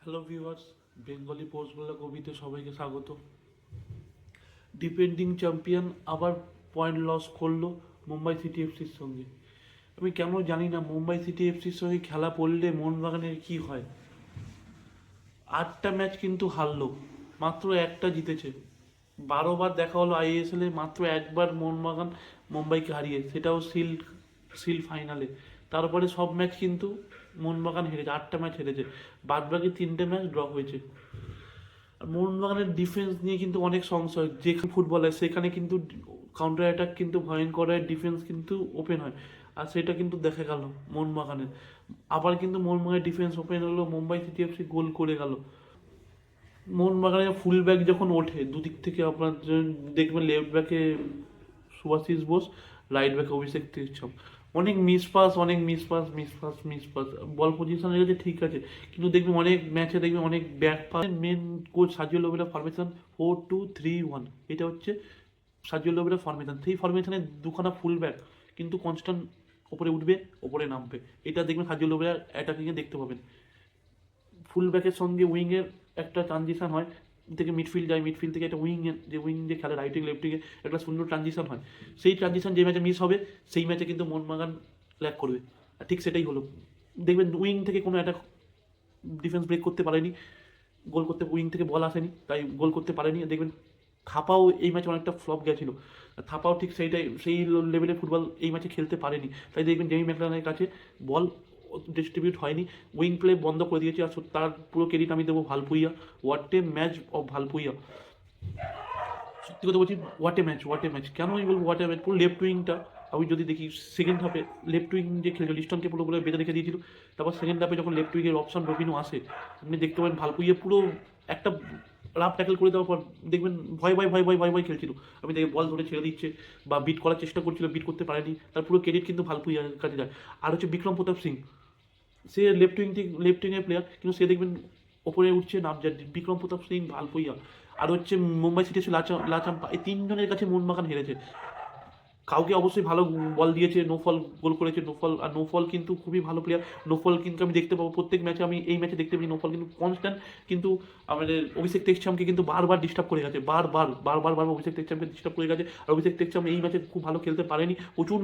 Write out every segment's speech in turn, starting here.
Hello viewers, Bengali পোস্টগুলো কবিতে সবাইকে স্বাগত। ডিফেন্ডিং চ্যাম্পিয়ন আবার পয়েন্ট লস করলো মুম্বাই সিটি এফসির সঙ্গে। আমি কেন জানি না মুম্বাই সিটি এফসির সঙ্গে খেলা পড়লে মোহনবাগানের কি হয়। 8টা ম্যাচ কিন্তু হারলো, মাত্র একটা জিতেছে। 12বার দেখা হলো আইএসএল এ, মাত্র একবার মোহনবাগান মুম্বাইকে হারিয়ে, সেটাও সিল ফাইনালে। তারপরে সব ম্যাচ কিন্তু মোহনবাগান হেরেছে, 8টা ম্যাচ হেরেছে, বাদবাকি 3টে ম্যাচ ড্র হয়েছে। আর মোহনবাগানের ডিফেন্স নিয়ে কিন্তু অনেক সংশয়। যেখানে ফুটবল হয় সেখানে কিন্তু কাউন্টার অ্যাটাক কিন্তু ভয়ঙ্কর হয়, ডিফেন্স কিন্তু ওপেন হয়, আর সেটা কিন্তু দেখা গেল মোহনবাগানের। আবার কিন্তু মোহনবাগানের ডিফেন্স ওপেন হলো, মুম্বাই সিটি এফসি গোল করে গেল। মোহনবাগানের ফুল ব্যাক যখন ওঠে দুদিক থেকে, আপনার দেখবেন লেফট ব্যাকে সুভাশিস বোস, রাইট ব্যাকে অভিষেক তীর্থম, অনেক মিস পাস। বল পজিশনে গেছে ঠিক আছে, কিন্তু দেখবেন অনেক ম্যাচে দেখবেন অনেক ব্যাক পাস। মেন কোচ সাজিও লোবেরা ফরমেশন 4-2-3-1, এটা হচ্ছে সাজিও লোবেরা ফরমেশন। সেই ফরমেশনে দুখানা ফুল ব্যাক কিন্তু কনস্ট্যান্ট ওপরে উঠবে ওপরে নামবে, এটা দেখবেন সাজিও লোবেরা অ্যাটাকিংয়ে দেখতে পাবেন। ফুল ব্যাকের সঙ্গে উইংয়ের একটা ট্রানজিশন হয়, থেকে মিডফিল্ড যায়, মিডফিল্ড থেকে একটা উইং যে খেলে রাইট উইং লেফট উইংয়ে একটা সুন্দর ট্রানজিশন হয়। সেই ট্রানজিশন যে ম্যাচে মিস হবে সেই ম্যাচে কিন্তু মোহনবাগান ল্যাক করবে, আর ঠিক সেটাই হলো। দেখবেন উইং থেকে কোনো একটা ডিফেন্স ব্রেক করতে পারেনি, গোল করতে উইং থেকে বল আসেনি, তাই গোল করতে পারেনি। দেখবেন থাপাও এই ম্যাচে অনেকটা ফ্লপ গেছিল, থাপাও ঠিক সেই লেভেলের ফুটবল এই ম্যাচে খেলতে পারেনি। তাই দেখবেন জেমি ম্যাকলারেনের কাছে বল ডিস্ট্রিবিউট হয়নি, উইং প্লে বন্ধ করে দিয়েছে। আর তার পুরো ক্রেডিট আমি দেবো Valpuia. What a match of Valpuia, সত্যি কথা বলছি, হোয়াট এ ম্যাচ। কেন আমি বলবো হোয়াট এ ম্যাচ? পুরো লেফট উইংটা আমি যদি দেখি সেকেন্ড হাফে, লেফট উইং যে খেলছিল লিস্টনকে পুরো বলে বেঁধে রেখে দিয়েছিল। তারপর সেকেন্ড হাফে যখন লেফট উইংয়ের অপশন রবিনও আসে, আপনি দেখতে পাবেন ভালপুইয়া পুরো একটা রাফ ট্যাকল করে দেওয়ার পর দেখবেন ভয় খেলছিল। আমি দেখি বল ধরে ছেড়ে দিচ্ছে বা বিট করার চেষ্টা করছিল, বিট করতে পারেনি। তার পুরো ক্রেডিট কিন্তু ভালপুইয়ার কাছে যায়। আর হচ্ছে বিক্রম প্রতাপ সিং, সে লেফট উইংয়ের প্লেয়ার, কিন্তু সে দেখবেন ওপরে উঠছে নামজার বিক্রম প্রতাপ সিং, ভালপুইয়া। আর হচ্ছে মুম্বাই সিটি লাচাম্পা, এই তিনজনের কাছে মোহনবাগান হেরেছে। কাউকে অবশ্যই ভালো বল দিয়েছে, নোফল গোল করেছে, নোফল কিন্তু খুবই ভালো প্লেয়ার। নোফল কিন্তু আমি দেখতে পাবো প্রত্যেক ম্যাচে, আমি এই ম্যাচে দেখতে পাই নোফল কিন্তু কনস্ট্যান্ট কিন্তু আমাদের অভিষেক টেকচামকে কিন্তু বারবার ডিস্টার্ব করে গেছে, বারবার অভিষেক টেকচামকে ডিস্টার্ব করে গেছে। আর অভিষেক টেকচাম এই ম্যাচে খুব ভালো খেলতে পারেনি, প্রচুর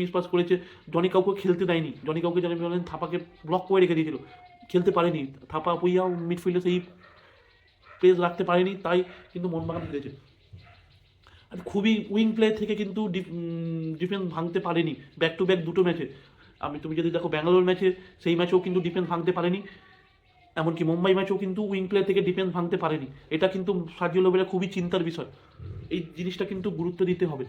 মিসপাস করেছে। জনি কাউকে খেলতে দেয়নি, জনি কাউকে জানি বলেন থাপাকে ব্লক করে রেখে দিয়েছিল, খেলতে পারেনি। থাপা পুইয়াও মিডফিল্ডে সেই পেস রাখতে পারেনি, তাই কিন্তু মোহনবাগান হেরেছে। আর খুবই উইং প্লে থেকে কিন্তু ডিফেন্স ভাঙতে পারেনি ব্যাক টু ব্যাক দুটো ম্যাচে। তুমি যদি দেখো ব্যাঙ্গালোর ম্যাচে, সেই ম্যাচেও কিন্তু ডিফেন্স ভাঙতে পারেনি। এমনকি মুম্বাই ম্যাচেও কিন্তু উইং প্লে থেকে ডিফেন্স ভাঙতে পারেনি। এটা কিন্তু সাজিও লোবেরা খুবই চিন্তার বিষয়, এই জিনিসটা কিন্তু গুরুত্ব দিতে হবে।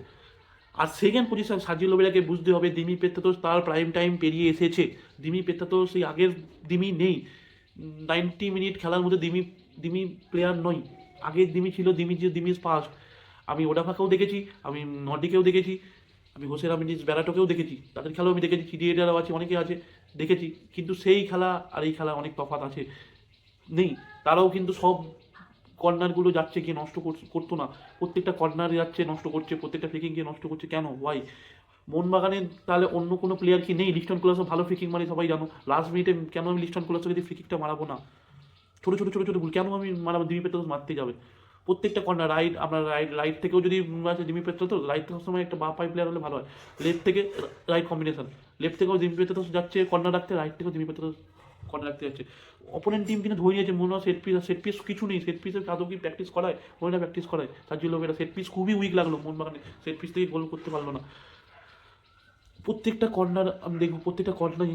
আর সেকেন্ড পজিশন সাজিও লোবেরাকে বুঝতে হবে, দিমি পেত্তাতোস তার প্রাইম টাইম পেরিয়ে এসেছে। দিমি পেত্তাতোস সেই আগের দিমি নেই। 90 মিনিট খেলার মধ্যে দিমি প্লেয়ার নয়। আগের দিমি ছিল দিমি ফার্স্ট। আমি ওডাফাকেও দেখেছি, আমি নর্ডিকেও দেখেছি, আমি হোসেন আমিনিস ব্যারাটোকেও দেখেছি, তাদের খেলাও আমি দেখেছি, চিডিয়েটারও আছে, অনেকে আছে, দেখেছি। কিন্তু সেই খেলা আর এই খেলা অনেক তফাৎ আছে, নেই। তারাও কিন্তু সব কর্নারগুলো যাচ্ছে গিয়ে নষ্ট করতো না, প্রত্যেকটা কর্নারে যাচ্ছে নষ্ট করছে, প্রত্যেকটা ফ্রিকিং গিয়ে নষ্ট করছে। কেন, ওয়াই? মোহনবাগানের তাহলে অন্য কোনো প্লেয়ার কি নেই? লিস্টন কুলাসও ভালো ফ্রিকিং মারি, সবাই জানো। লাস্ট মিনিটে কেন আমি লিস্টন কুলাসকে যদি ফ্রিকিংটা মারাবো না? ছোটো ভুল কেন আমি মারাবো? দিমি পেত্রাতোস মারতে যাবে প্রত্যেকটা কর্নার। রাইট থেকেও যদি আছে দিমি পেত্রাতোস, রাইট থেকে সময় একটা বা পাই প্লেয়ার হলে ভালো হয়। লেফট থেকে রাইট কম্বিনেশন, লেফট থেকেও দিমি পেত্রাতোস যাচ্ছে কর্নার রাখতে, রাইট থেকেও দিমি পেত্রাতোস কর্নার রাখতে যাচ্ছে। অপোনেন্ট টিম কিন্তু ধরে নিয়েছে, মনে হয় সেট পিস কিছু নেই। সেট পিসের আদৌ কি প্র্যাকটিস করায়? মনে না প্র্যাকটিস করায়। তার জন্য সেট পিস খুবই উইক লাগলো মোহনবাগানে, সেট পিস থেকে গোল করতে পারলো না। প্রত্যেকটা কর্নার আমি দেখবো, প্রত্যেকটা কর্নার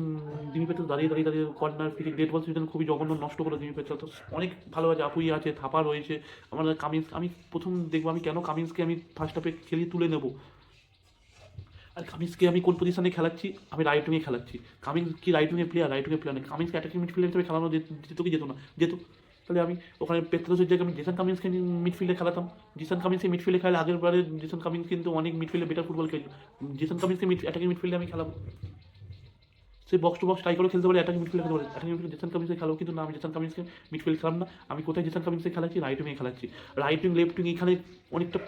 দিমি পেত্রাতোস দাঁড়িয়ে কর্নার ফ্রি ডেট বল সিজন খুবই জঘন্য নষ্ট করে দিমি পেত্রাতোস। অনেক ভালো আছে, আপুই আছে, থাপা রয়েছে, আমাদের কামিন্স। আমি প্রথম দেখবো আমি কেন কামিন্সকে আমি ফার্স্ট হাফে খেলিয়ে তুলে নেবো। আর কামিন্সকে আমি কোন পজিশনে খেলাচ্ছি? আমি রাইট উইংয়ে খেলাচ্ছি। কামিন্স কি রাইট উইংয়ের প্লেয়ার? রাইট উইংয়ের প্লেয়ার নেই। কামিন্সকে অ্যাটাকিং মিডফিল্ডার হিসেবে খেলানো যেত কি যেত না? যেত। তাহলে আমি ওখানে পেত্রাতোসের জায়গায় আমি জেসন কামিন্সকে মিডফিল্ডে খেলাতাম। জেসন কামিন্সকে মিডফিল্ডে খেলে আগের বারে জেসন কামিন্স কিন্তু অনেক মিডফিল্ডে বেটার ফুটবল খেলছে। জেসন কামিন্সকে অ্যাটাকিং মিডফিল্ডে আমি খেলাবো। সে বক্স টু বক্স ট্রাই করে খেলতে পারে, অ্যাটাকিং মিডফিল্ডে খেলতে পারে। অ্যাটাকিং মিডফিল্ডে জেসন কামিন্সকে খেলো, কিন্তু না, আমি জেসন কামিন্সকে মিডফিল্ড খেলাম না। আমি কোথায় জেসন কামিন্সকে খেলাচ্ছি? রাইট উইংয়ে খেলাচ্ছি। রাইট উইং লেফট উইং এখানে অনেকটা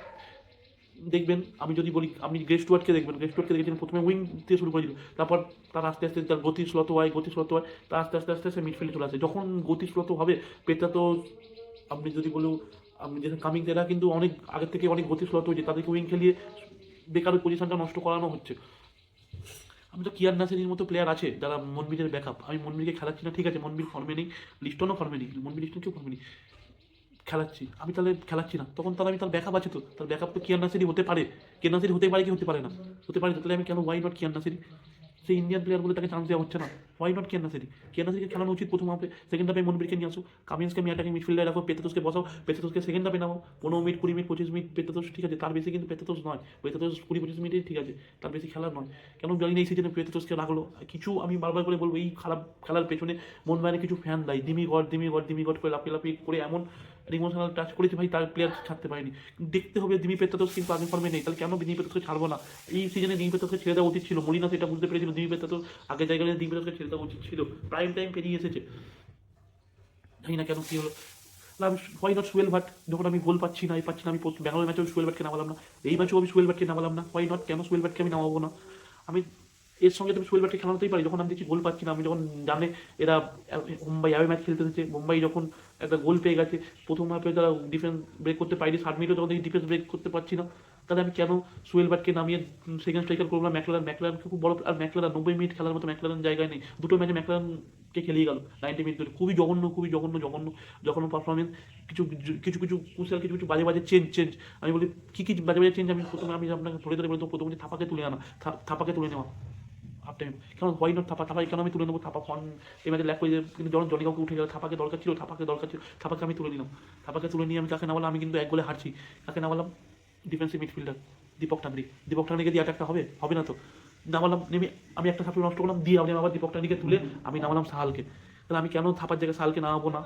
দেখবেন, আমি যদি বলি, আপনি গ্রে স্টুয়ার্টকে দেখেছেন প্রথমে উইং দিয়ে শুরু করেছিল, তারপর তার আস্তে আস্তে তার গতি শ্লথ হয়, তার আস্তে আস্তে আস্তে আস্তে মিডফিল্ডে চলে আসে। যখন গতি শ্লথ হবে পেটা তো, আপনি যদি বলুন, আপনি যেখানে কামিংস এরা কিন্তু অনেক আগের থেকে অনেক গতি শ্লথ হয়েছে, তাদেরকে উইং খেলিয়ে বেকার পজিশনটা নষ্ট করানো হচ্ছে। আমি তো কিয়ার নাসিরের মতো প্লেয়ার আছে যারা মনবিরের ব্যাকআপ, আমি মনবিরকে খেলাচ্ছি না, ঠিক আছে, মনবির ফর্মে নেই, লিস্টনও ফর্মে নেই, মনবির লিস্টন কেউ ফর্মে নেই, খেলাচ্ছি আমি, তাহলে খেলাচ্ছি না, তখন তাহলে আমি তার ব্যাকআপ আছে তো, তার ব্যাকআপ তো কিয়ার নাসিরি হতে পারে, কিয়ার নাসিরি হতে পারে কি হতে পারে না, হতে পারে তো, তাহলে আমি কেন ওয়াই নট কিয়ার নাসিরি? সেই ইন্ডিয়ান প্লেয়ার বলে তাকে চান্স দেওয়া হচ্ছে না, ওয়াই নট কিয়ার নাসিরি? কিয়ার নাসিরিকে খেলানো উচিত প্রথম হাফে, সেকেন্ড হাফে মনবিরকে নিয়ে আসো, কামিন্সকে আমি অ্যাটাকিং মিডফিল্ডে রাখো, পেতেতোসকে বসাও, পেতেতোসকে সেকেন্ড হাফে নামাও, 15 মিনিট 20 মিনিট 25 মিনিট পেতেতোস, ঠিক আছে, তার বেশি কিন্তু পেতেতোস নয়, পেতেতোস 20-25 মিনিটই ঠিক আছে, তার বেশি খেলা নয়। কেন জানি না এই সিজনে পেতেতোসকে রাখলো, কিছু আমি বারবার করে বলবো, এই খারাপ খেলার পেছনে মোহনবাগানের কিছু ফ্যান দায়ী, দিমি গড করে লাফি করে এমন ইমোশনাল টাচ করেছে ভাই, তার প্লেয়ার ছাড়তে পারেনি। দেখতে হবে, দিমি পেত্তাতোস কিন্তু আগের ফর্মে নেই, তাহলে কেন দিমি পেত্তাতোসকে ছাড়বো না? এই সিজনে দিমি পেত্তাতোসকে ছেড়ে দেওয়া উচিত ছিল, মলিনা সেটা বুঝতে পেরেছিল, দিমি পেত্তাতোস আগের জায়গায় দিমি পেত্তাতোসকে ছেড়ে দেওয়া উচিত ছিল, প্রাইম টাইম পেরিয়ে এসেছে, জানি না কেন কী হলো। না, আমি হোয়াই নট সুয়েল ভাট, যখন আমি গোল পাচ্ছি না, আমি ব্যাঙ্গালোর ম্যাচেও সুয়েল ভাটকে নামালাম না, এই ম্যাচেও আমি সুয়েল ভাটকে নামালাম না, হোয়াই নট, কেন সুয়েল ভাটকে আমি নামাবো না? আমি এর সঙ্গে তো সুয়েল ভাটকে খেলাতেই পারি, যখন আমি দেখছি গোল পাচ্ছি না, আমি যখন জানে এরা মুম্বাই অ্যাওয়ে ম্যাচ খেলতে এসেছে, মুম্বাই যখন একটা গোল পেয়ে গেছে, প্রথম হাফে তারা ডিফেন্স ব্রেক করতে পারিনি, 60 মিনিটও যখন ডিফেন্স ব্রেক করতে পারছি না, তাহলে আমি কেন সুয়েল ভাটকে নামিয়ে সেকেন্ড স্ট্রাইকার করবো না? ম্যাকলারানকে খুব বড়, আর ম্যাকলারান 90 মিনিট খেলার মতো ম্যাকলারান জায়গায় নেই, দুটো ম্যাচে ম্যাকলারানকে খেলিয়ে গেল 90 মিনিট ধরে, খুবই জঘন্য পারফরমেন্স। কিছু বাজে বাজে চেঞ্জ, আমি বলি কী বাজে বাজে চেঞ্জ, আমি আপনাকে ধরে বলতো, প্রথমে থাপাকে তুলে আনা, থাপাকে তুলে নেওয়া হাফ টাইম, কেন হোয়াই নট থাপা কেন আমি তুলে নেবো? থাপা ফন এই ম্যাচে ল্যাক করে যায়, কিন্তু যখন জনি কাউকে উঠে গেল, থাপাকে দরকার ছিল, থাপাকে আমি তুলে নিলাম, থাপাকে তুলে নিয়ে আমি কাকে নামালাম? আমি কিন্তু 1 গোলে হারছি, কাকে নামালাম? ডিফেন্সিভ মিডফিল্ডার দীপক টাংরিকে দিয়ে অ্যাটাকটা হবে না তো, নামালাম, নেমে আমি একটা সাপ্লি নষ্ট করলাম, দিয়ে আমি আবার দীপক টাংরিকে তুলে আমি নামালাম সাহালকে, তাহলে আমি কেন থাপার জায়গায় সাহালকে নামাবো না?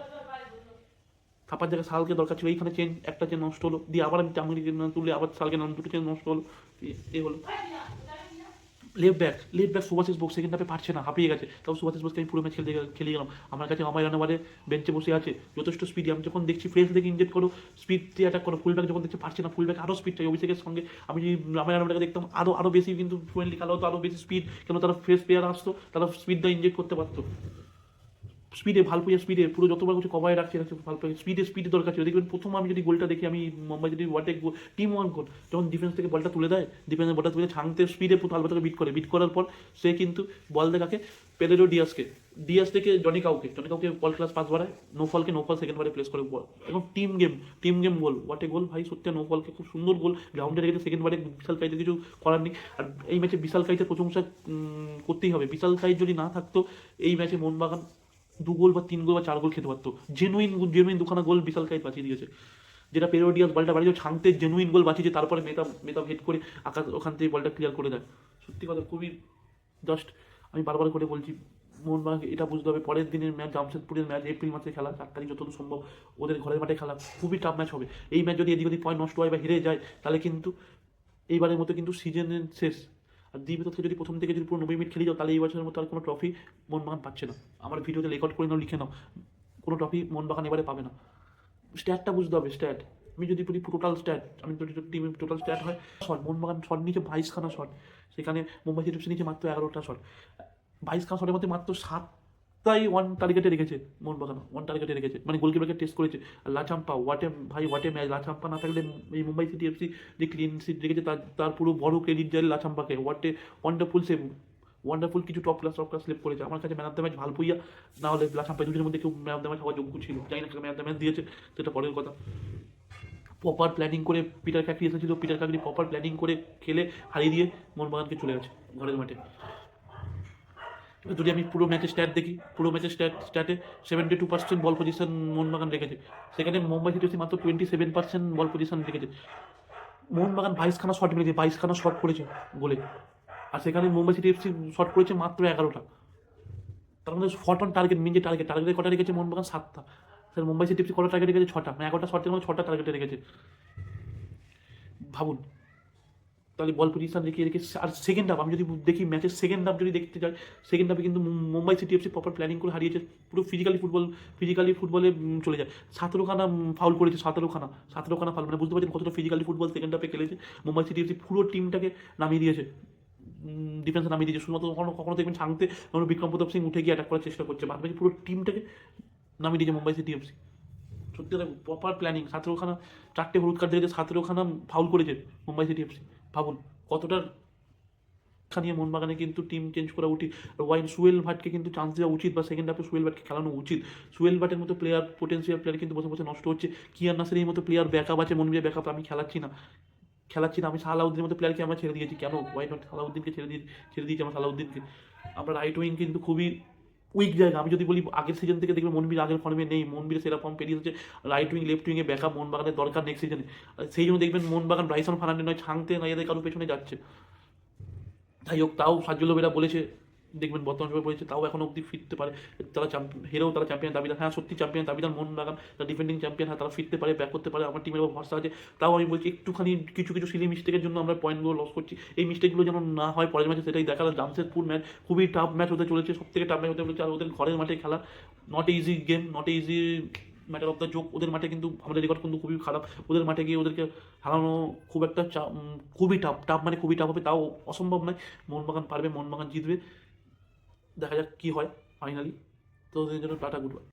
থাপার জায়গায় সালকে দরকার ছিল, এইখানে একটা চেন নষ্ট হলো, দিয়ে আবার আমি টাঙ্গিকে তুলে আবার সালকে নাম, দুটো চেন নষ্ট হলো, এই হলো। Left back Subhashis Bose second হাফে পারছে না, হাঁপিয়ে গেছে, তাও সুভাশিস বোসকে আমি পুরো ম্যাচ খেলে গেলাম, আমার কাছে আমার রানাবারে বেঞ্চে বসে আছে, যথেষ্ট স্পিডি, আমি যখন দেখছি ফ্রেশ দেখে ইনজেক্ট করো, স্পিড দিয়ে অ্যাটাক করো, ফুলব্যাক যখন দেখছি পারছে না, ফুলব্যাক আরও স্পিড চাই, অভিষেকের সঙ্গে আমি যদি আমার রানাবারকে দেখতাম আরও বেশি কিন্তু ফ্লুয়েন্টলি খেলা হতো, আরও বেশি স্পিড, কেন তারা ফ্রেশ প্লেয়ার আসতো, তারা স্পিড দিয়ে ইনজেক্ট করতে পারতো, স্পিডে পুরো যতবার কিছু কভারে রাখছে ভালপুয়া স্পিডে দরকার ছিল। দেখবেন প্রথম আমি যদি গোলটা দেখি, আমি মুম্বাই যদি টিম ওয়ান গোল, যখন ডিফেন্স থেকে বলটা তুলে দেয়, ডিফেন্সের বলটা তুলে ছাংতে স্পিডে আলবাতাকে বিট করার পর সে কিন্তু বল দেখাকে পেলেরো ডিয়াস থেকে জনি কাউকে বল ক্লাস পাস বাড়ায়, নো ফল সেকেন্ড বারে প্লেস করে বল, এবং team game goal, what a goal ভাই, সত্যি নো ফলকে খুব সুন্দর গোল, গ্রাউন্ডে রেখেছে সেকেন্ড বারে, বিশাল কাইতে কিছু করার নেই। আর এই ম্যাচে বিশাল কাইতে প্রশংসা করতেই হবে, বিশাল কাইত যদি না থাকতো এই ম্যাচে মোহনবাগান 2 গোল বা 3 গোল বা 4 গোল খেতে পারতো, জেনুইন দুখানা গোল বিশাল কাইত বাঁচিয়ে দিয়েছে, যেটা পেরোডিয়াস বলটা বাড়িয়ে ছাংতে জেনুইন গোল বাঁচিয়েছে, তারপরে মেতাব হেড করে আকাশ ওখান থেকে বলটা ক্লিয়ার করে দেয়। সত্যি কথা, খুবই জাস্ট আমি বারবার করে বলছি, মোহনবাগানকে এটা বুঝতে হবে, পরের দিনের ম্যাচ জামশেদপুরের ম্যাচ এপ্রিল মাসে খেলা, 4 তারিখ যতদূর সম্ভব ওদের ঘরের মাঠে খেলা, খুবই টাফ ম্যাচ হবে। এই ম্যাচ যদি এদিক ওদিক পয়েন্ট নষ্ট হয় বা হেরে যায়, তাহলে কিন্তু এইবারের মতো কিন্তু সিজনের শেষ। আর দ্বিতীয় যদি প্রথম থেকে যদি পুরো 90 মিনিট খেলে যাও, তাহলে এই বছরের মতো আর কোনো ট্রফি মোহনবাগান পাচ্ছে না। আমার ভিডিওতে রেকর্ড করে নাও, লিখে নাও, কোনো ট্রফি মোহনবাগান এবারে পাবে না। স্ট্যাটটা বুঝতে হবে, আমি যদি বলি টোটাল স্ট্যাট, আমি যদি টিমের টোটাল স্ট্যাট হয়, মোহনবাগান শট নিচে 22খানা শট, সেখানে মুম্বাই সিটি এফসি নিচে মাত্র 11টা শট, 22খানা শটের মধ্যে মাত্র 7টাই ওয়ান টার্গেটে রেখেছে মোহনবাগান, মানে গোলকিপারকে টেস্ট করেছে। আর লাচাম্পা হোয়াটে ম্যাচ, লাচাম্পা না থাকলে এই মুম্বাই সিটি এফসি যে ক্লিন সিট রেখেছে, তার পুরো বড় ক্রেডিট যায় লাচাম্পাকে, ওয়ান্ডারফুল কিছু টপ ক্লাস স্লিপ করেছে। আমার কাছে man of the match Valpuia, না হলে লাচাম্পা, দুজনের মধ্যে কেউ ম্যান অফ দ্য ম্যাচ হওয়ার যোগ্য ছিল, জানি না ম্যান অফ দ্য ম্যাচ দিয়েছে, সেটা পরের কথা। প্রপার প্ল্যানিং করে পিটার কাকরি এসেছিল, প্রপার প্ল্যানিং করে খেলে হারিয়ে দিয়ে মোহনবাগানকে চলে গেছে ঘরের মাঠে। যদি আমি পুরো ম্যাচের স্ট্যাট দেখি, পুরো ম্যাচের স্ট্যাটে 72% বল পজিশন মোহনবাগান রেখেছে, সেখানে মুম্বাই সিটি মাত্র 27% বল পজিশন রেখেছে। মোহনবাগান 22খানা শট মেরেছে, 22খানা শট করেছে গোলে, আর সেখানে মুম্বাই সিটি এফসি শট করেছে মাত্র 11টা। তার মধ্যে শট অন টার্গেট, মিন যে টার্গেটে কটা রেখেছে মোহনবাগান 7টা, স্যার মুম্বাই সিটি এফসি কটা টার্গেট রেখেছে 6টা, মানে 11টা শটের মধ্যে 6টা টার্গেটে রেখেছে। ভাবুন তাহলে বল পজিশন রেখে রেখে আর সেকেন্ড হাফ আমি যদি দেখি ম্যাচের সেকেন্ড হাফ যদি দেখতে যাই, সেকেন্ড হাফে কিন্তু Mumbai city FC proper planning করে হারিয়েছে, পুরো ফিজিক্যালি ফুটবলে চলে যায়। 17খানা ফাউল করেছে, 17খানা ফাউল, মানে বুঝতে পারছেন কতটা ফিজিক্যালি ফুটবল সেকেন্ড হাফে খেলেছে। মুম্বাই সিটি এফসি পুরো টিমটাকে নামিয়ে দিয়েছে, ডিফেন্সে নামিয়ে দিয়েছে। শুধুমাত্র কখনো কখনো দেখবেন ছাংতে বিক্রম প্রতাপ সিং উঠে গিয়ে অ্যাটাক করার চেষ্টা করছে, বাদ বাকি পুরো টিমটাকে নামিয়ে দিয়েছে মুম্বাই সিটি এফসি। সত্যি কথা প্রপার প্ল্যানিং, 17খানা 4টে হলুদ কার্ড দিয়েছে, 17খানা ফাউল করেছে মুম্বাই সিটি এফসি। ভাবুন কতটা নিয়ে মোহনবাগানে কিন্তু টিম চেঞ্জ করা উচিত। সুয়েল ভাটকে কিন্তু চান্স দেওয়া উচিত, বা সেকেন্ড হাফে সুয়েল ভাটকে খেলানো উচিত। সুয়েল ভাটের মতো প্লেয়ার, পোটেন্সিয়াল প্লেয়ার কিন্তু বসে বসে নষ্ট হচ্ছে। কিয়ার নাসিরের মতো প্লেয়ার ব্যাকআপ আছে, মনবির ব্যাকআপ আমি খেলাচ্ছি না। আমি সালাউদ্দিনের মতো প্লেয়ারকে আমরা ছেড়ে দিয়েছি, কেন ওয়াই নট সালাউদ্দিনকে ছেড়ে দিয়েছি আমরা সালাউদ্দিনকে। আমরা রাইট উইং কিন্তু খুবই উইক জায়গা। আমি যদি বলি আগের সিজন থেকে দেখবে মনবির আগের ফর্মে নেই, মনবির সেরা ফর্ম পেরিয়ে হচ্ছে। রাইট উইং লেফট উইংয়ে ব্যাকআপ মোহনবাগানের দরকার নেক্সট সিজনে। সেই জন্য দেখবেন মোহনবাগান ব্রাইসন ফার্নান্ডেজ নয় ছাংতে নয় এদের কারোর পেছনে যাচ্ছে। যাই হোক, তাও সাজ্জুল লোবেরা বলেছে, দেখবেন বর্তমান সময় বলেছে তাও এখনো অব্দি ফিরতে পারে, তারা হেরেও তারা চ্যাম্পিয়ন দাবিদার। হ্যাঁ সত্যি চ্যাম্পিয়ন দাবিদার মোহনবাগান, তারা ডিফেন্ডিং চ্যাম্পিয়ন। হ্যাঁ তারা ফিরতে পারে, ব্যাক করতে পারে, আমার টিমের উপর ভরসা আছে। তাও আমি বলছি একটুখানি কিছু কিছু সিলি মিস্টেকের জন্য আমরা পয়েন্টগুলো লস করছি। এই মিস্টেকগুলো যেন না হয় পরের ম্যাচে, সেটাই দেখালাম। জামশেদপুর ম্যাচ খুবই টাফ ম্যাচ হতে চলেছে, সব থেকে টাফ ম্যাচ হতে চলেছে। আর ওদের ঘরের মাঠে খেলা, not easy game, not easy matter of the joke. ওদের মাঠে কিন্তু আমাদের রেকর্ড কিন্তু খুবই খারাপ। ওদের মাঠে গিয়ে ওদেরকে হারানো খুব একটা খুবই টাফ মানে খুবই টাফ হবে, তাও অসম্ভব নয়। মোহনবাগান পারবে, মোহনবাগান জিতবে। দেখা যাক কী হয় ফাইনালি। তো ওদের জন্য টাটা, গুড বাই।